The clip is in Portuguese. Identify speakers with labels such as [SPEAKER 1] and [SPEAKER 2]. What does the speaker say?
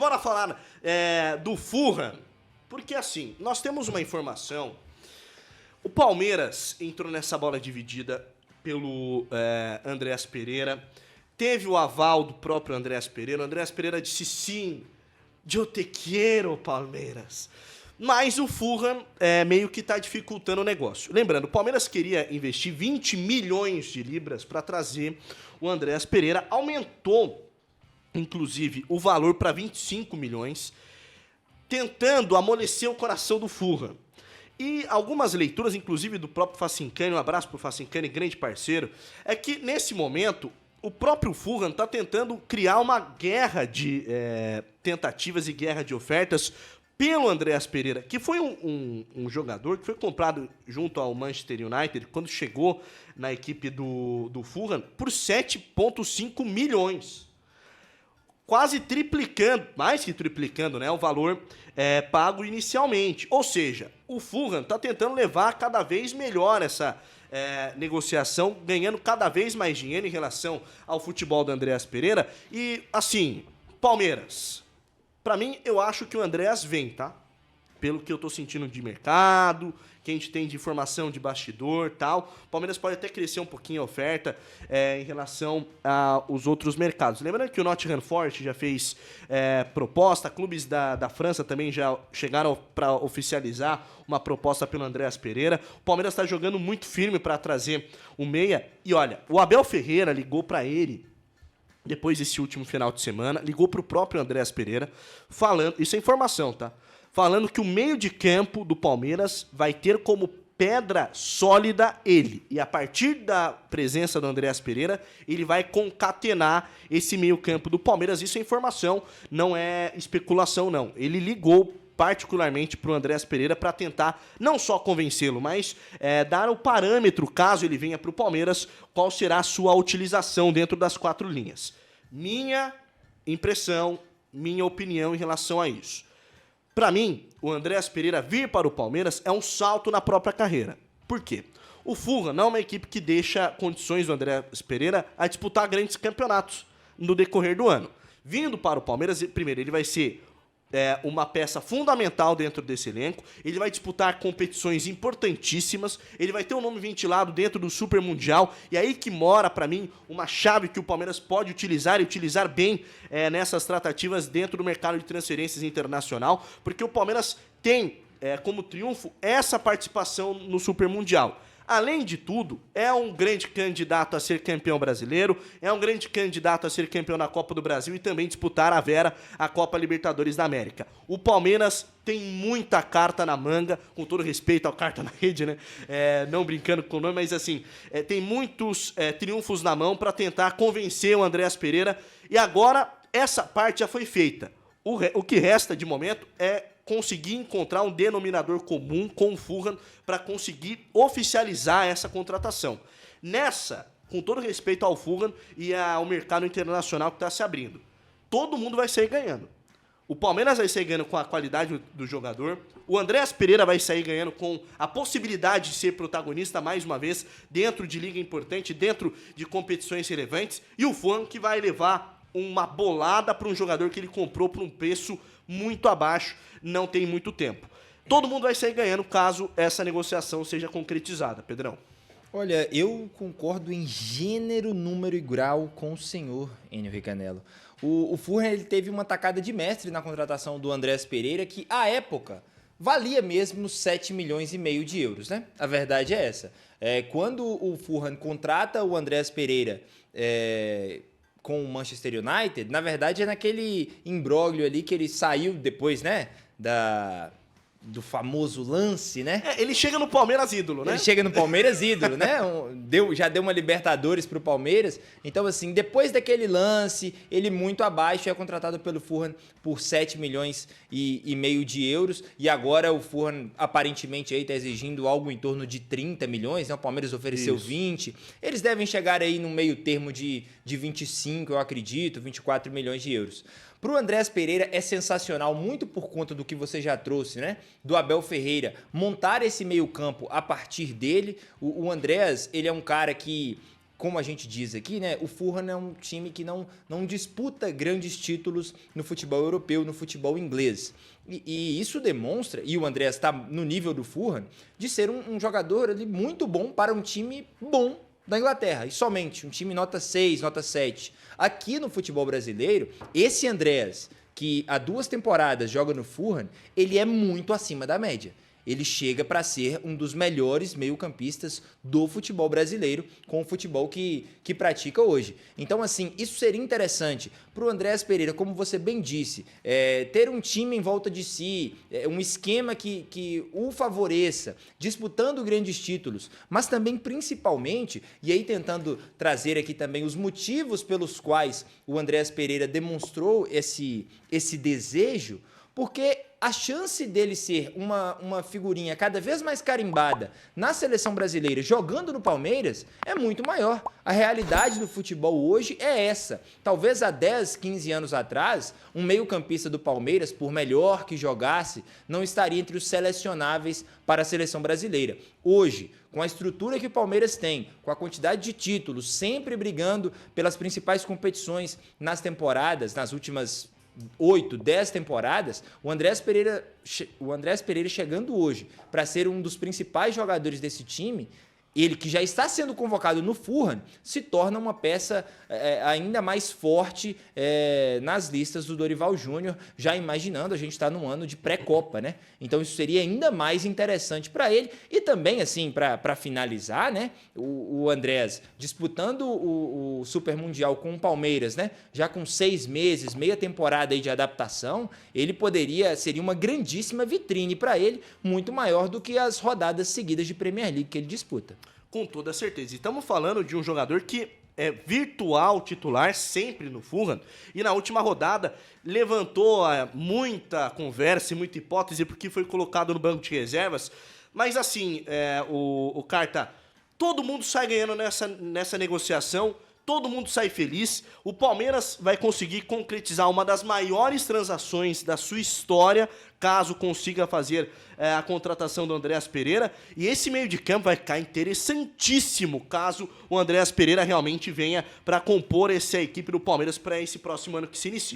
[SPEAKER 1] bora falar do Fulham. Porque assim, nós temos uma informação. O Palmeiras entrou nessa bola dividida pelo Andreas Pereira. Teve o aval do próprio Andreas Pereira. O Andreas Pereira disse sim, eu te quero, Palmeiras. Mas o Fulham meio que está dificultando o negócio. Lembrando, o Palmeiras queria investir 20 milhões de libras para trazer o Andreas Pereira. Aumentou, inclusive, o valor para 25 milhões, tentando amolecer o coração do Fulham. E algumas leituras, inclusive do próprio Facincani, um abraço pro Facincani, grande parceiro, é que nesse momento o próprio Fulham está tentando criar uma guerra de tentativas e guerra de ofertas pelo Andreas Pereira, que foi um jogador que foi comprado junto ao Manchester United, quando chegou na equipe do Fulham, por 7,5 milhões. Quase triplicando, mais que triplicando, né, o valor pago inicialmente. Ou seja, o Fulham está tentando levar cada vez melhor essa negociação, ganhando cada vez mais dinheiro em relação ao futebol do Andreas Pereira. E, assim, Palmeiras, pra mim, eu acho que o Andreas vem, tá? Pelo que eu tô sentindo de mercado, que a gente tem de informação de bastidor e tal. O Palmeiras pode até crescer um pouquinho a oferta em relação aos outros mercados. Lembrando que o Nottingham Forest já fez proposta, clubes da França também já chegaram para oficializar uma proposta pelo Andreas Pereira. O Palmeiras está jogando muito firme para trazer o meia. E olha, o Abel Ferreira ligou para ele depois desse último final de semana, ligou pro próprio Andreas Pereira, falando, isso é informação, tá? Falando que o meio de campo do Palmeiras vai ter como pedra sólida ele. E a partir da presença do Andreas Pereira, ele vai concatenar esse meio campo do Palmeiras. Isso é informação, não é especulação, não. Ele ligou particularmente para o Andreas Pereira para tentar não só convencê-lo, mas dar o parâmetro, caso ele venha para o Palmeiras, qual será a sua utilização dentro das 4 linhas. Minha impressão, minha opinião em relação a isso. Para mim, o Andreas Pereira vir para o Palmeiras é um salto na própria carreira. Por quê? O Fulham não é uma equipe que deixa condições do Andreas Pereira a disputar grandes campeonatos no decorrer do ano. Vindo para o Palmeiras, primeiro, ele vai ser uma peça fundamental dentro desse elenco, ele vai disputar competições importantíssimas, ele vai ter um nome ventilado dentro do Super Mundial, e aí que mora, pra mim, uma chave que o Palmeiras pode utilizar e utilizar bem nessas tratativas dentro do mercado de transferências internacional, porque o Palmeiras tem como triunfo essa participação no Super Mundial. Além de tudo, é um grande candidato a ser campeão brasileiro, é um grande candidato a ser campeão na Copa do Brasil e também disputar a Vera, a Copa Libertadores da América. O Palmeiras tem muita carta na manga, com todo respeito ao carta na rede, né? Não brincando com o nome, mas assim, tem muitos triunfos na mão para tentar convencer o Andreas Pereira. E agora, essa parte já foi feita. O que resta de momento é conseguir encontrar um denominador comum com o Fulham para conseguir oficializar essa contratação. Nessa, com todo respeito ao Fulham e ao mercado internacional que está se abrindo, todo mundo vai sair ganhando. O Palmeiras vai sair ganhando com a qualidade do jogador, o Andreas Pereira vai sair ganhando com a possibilidade de ser protagonista mais uma vez dentro de liga importante, dentro de competições relevantes, e o Fulham que vai levar uma bolada para um jogador que ele comprou por um preço muito abaixo, não tem muito tempo. Todo mundo vai sair ganhando caso essa negociação seja concretizada, Pedrão.
[SPEAKER 2] Olha, eu concordo em gênero, número e grau com o senhor Enio Ricanello. O Fulham ele teve uma tacada de mestre na contratação do Andreas Pereira, que, à época, valia mesmo 7 milhões e meio de euros, né? A verdade é essa. Quando o Fulham contrata o Andreas Pereira com o Manchester United, na verdade é naquele imbróglio ali que ele saiu depois, né, do famoso lance, né?
[SPEAKER 1] Ele chega no Palmeiras ídolo, né?
[SPEAKER 2] Ele chega no Palmeiras ídolo, né? Já deu uma Libertadores pro Palmeiras. Então, assim, depois daquele lance, ele muito abaixo, é contratado pelo Fulham por 7 milhões e meio de euros. E agora o Fulham, aparentemente, aí tá exigindo algo em torno de 30 milhões, né? O Palmeiras ofereceu 20. Eles devem chegar aí no meio termo de 25, eu acredito, 24 milhões de euros. Para o Andreas Pereira é sensacional, muito por conta do que você já trouxe, né? Do Abel Ferreira, montar esse meio campo a partir dele. O Andreas, ele é um cara que como a gente diz aqui, né, o Fulham é um time que não disputa grandes títulos no futebol europeu, no futebol inglês. E isso demonstra, e o Andreas está no nível do Fulham, de ser um jogador ali muito bom para um time bom da Inglaterra, e somente um time nota 6, nota 7. Aqui no futebol brasileiro, esse Andreas, que há 2 temporadas joga no Fulham, ele é muito acima da média. Ele chega para ser um dos melhores meio-campistas do futebol brasileiro, com o futebol que pratica hoje. Então, assim, isso seria interessante para o Andreas Pereira, como você bem disse, ter um time em volta de si, um esquema que o favoreça, disputando grandes títulos, mas também, principalmente, e aí tentando trazer aqui também os motivos pelos quais o Andreas Pereira demonstrou esse desejo, porque a chance dele ser uma figurinha cada vez mais carimbada na seleção brasileira jogando no Palmeiras é muito maior. A realidade do futebol hoje é essa. Talvez há 10, 15 anos atrás, um meio-campista do Palmeiras, por melhor que jogasse, não estaria entre os selecionáveis para a seleção brasileira. Hoje, com a estrutura que o Palmeiras tem, com a quantidade de títulos, sempre brigando pelas principais competições nas temporadas, nas últimas 8, 10 temporadas, o Andreas Pereira chegando hoje para ser um dos principais jogadores desse time, ele que já está sendo convocado no Fulham, se torna uma peça ainda mais forte nas listas do Dorival Júnior, já imaginando, a gente está num ano de pré-copa, né? Então isso seria ainda mais interessante para ele. E também, assim, para finalizar, né? O Andreas disputando o Super Mundial com o Palmeiras, né? Já com 6 meses, meia temporada aí de adaptação, seria uma grandíssima vitrine para ele, muito maior do que as rodadas seguidas de Premier League que ele disputa.
[SPEAKER 1] Com toda certeza. E estamos falando de um jogador que é virtual titular sempre no Fulham, e na última rodada levantou muita conversa e muita hipótese porque foi colocado no banco de reservas, mas assim, o Carta, todo mundo sai ganhando nessa negociação, todo mundo sai feliz. O Palmeiras vai conseguir concretizar uma das maiores transações da sua história, caso consiga fazer a contratação do Andreas Pereira. E esse meio de campo vai ficar interessantíssimo, caso o Andreas Pereira realmente venha para compor essa equipe do Palmeiras para esse próximo ano que se inicia.